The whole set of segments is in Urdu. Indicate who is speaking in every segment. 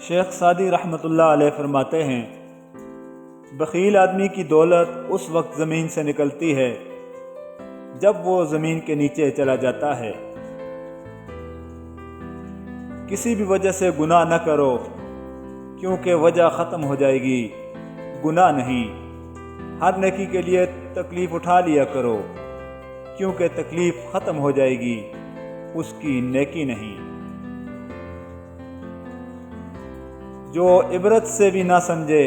Speaker 1: شیخ سعدی رحمۃ اللہ علیہ فرماتے ہیں، بخیل آدمی کی دولت اس وقت زمین سے نکلتی ہے جب وہ زمین کے نیچے چلا جاتا ہے۔ کسی بھی وجہ سے گناہ نہ کرو کیونکہ وجہ ختم ہو جائے گی، گناہ نہیں۔ ہر نیکی کے لیے تکلیف اٹھا لیا کرو کیونکہ تکلیف ختم ہو جائے گی، اس کی نیکی نہیں۔ جو عبرت سے بھی نہ سمجھے،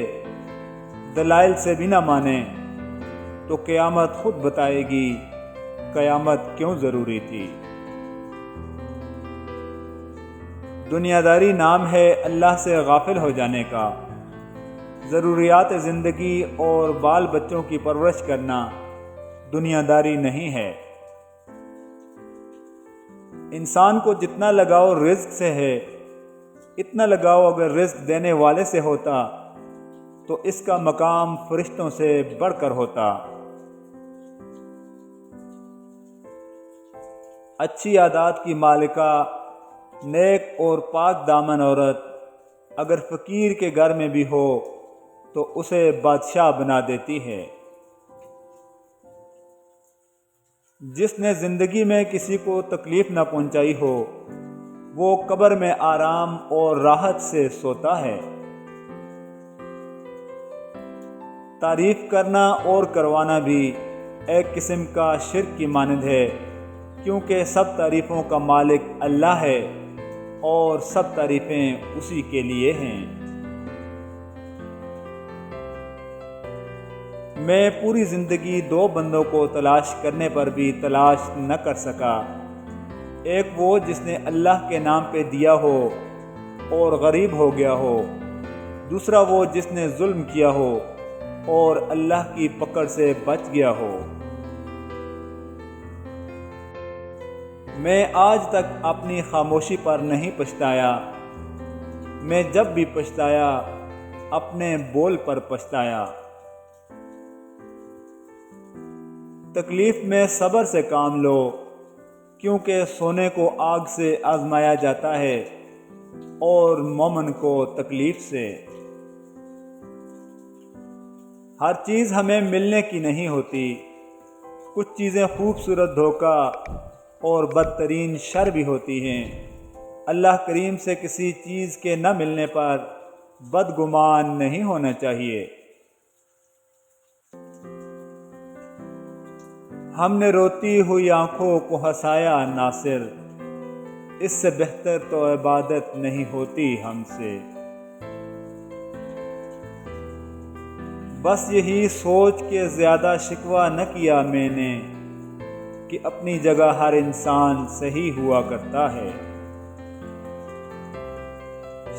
Speaker 1: دلائل سے بھی نہ مانے، تو قیامت خود بتائے گی قیامت کیوں ضروری تھی۔ دنیا داری نام ہے اللہ سے غافل ہو جانے کا۔ ضروریات زندگی اور بال بچوں کی پرورش کرنا دنیا داری نہیں ہے۔ انسان کو جتنا لگاؤ رزق سے ہے، اتنا لگاؤ اگر رزق دینے والے سے ہوتا تو اس کا مقام فرشتوں سے بڑھ کر ہوتا۔ اچھی عادات کی مالکہ، نیک اور پاک دامن عورت اگر فقیر کے گھر میں بھی ہو تو اسے بادشاہ بنا دیتی ہے۔ جس نے زندگی میں کسی کو تکلیف نہ پہنچائی ہو، وہ قبر میں آرام اور راحت سے سوتا ہے۔ تعریف کرنا اور کروانا بھی ایک قسم کا شرک کی مانند ہے، کیونکہ سب تعریفوں کا مالک اللہ ہے اور سب تعریفیں اسی کے لیے ہیں۔ میں پوری زندگی دو بندوں کو تلاش کرنے پر بھی تلاش نہ کر سکا، ایک وہ جس نے اللہ کے نام پہ دیا ہو اور غریب ہو گیا ہو، دوسرا وہ جس نے ظلم کیا ہو اور اللہ کی پکڑ سے بچ گیا ہو۔ میں آج تک اپنی خاموشی پر نہیں پچھتایا، میں جب بھی پچھتایا اپنے بول پر پچھتایا۔ تکلیف میں صبر سے کام لو کیونکہ سونے کو آگ سے آزمایا جاتا ہے اور مومن کو تکلیف سے۔ ہر چیز ہمیں ملنے کی نہیں ہوتی، کچھ چیزیں خوبصورت دھوکہ اور بدترین شر بھی ہوتی ہیں۔ اللہ کریم سے کسی چیز کے نہ ملنے پر بدگمان نہیں ہونا چاہیے۔ ہم نے روتی ہوئی آنکھوں کو ہنسایا ناصر، اس سے بہتر تو عبادت نہیں ہوتی ہم سے۔ بس یہی سوچ کے زیادہ شکوہ نہ کیا میں نے کہ اپنی جگہ ہر انسان صحیح ہوا کرتا ہے۔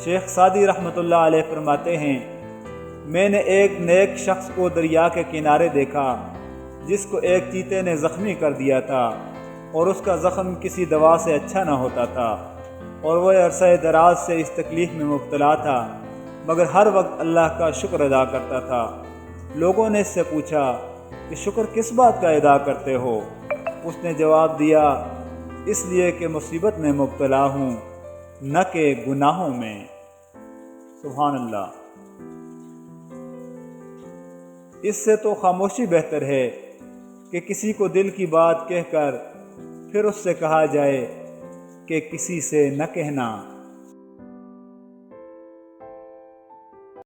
Speaker 1: شیخ سعدی رحمۃ اللہ علیہ فرماتے ہیں، میں نے ایک نیک شخص کو دریا کے کنارے دیکھا جس کو ایک چیتے نے زخمی کر دیا تھا اور اس کا زخم کسی دوا سے اچھا نہ ہوتا تھا، اور وہ عرصہ دراز سے اس تکلیف میں مبتلا تھا، مگر ہر وقت اللہ کا شکر ادا کرتا تھا۔ لوگوں نے اس سے پوچھا کہ شکر کس بات کا ادا کرتے ہو؟ اس نے جواب دیا، اس لیے کہ مصیبت میں مبتلا ہوں، نہ کہ گناہوں میں۔ سبحان اللہ۔ اس سے تو خاموشی بہتر ہے کہ کسی کو دل کی بات کہہ کر پھر اس سے کہا جائے کہ کسی سے نہ کہنا۔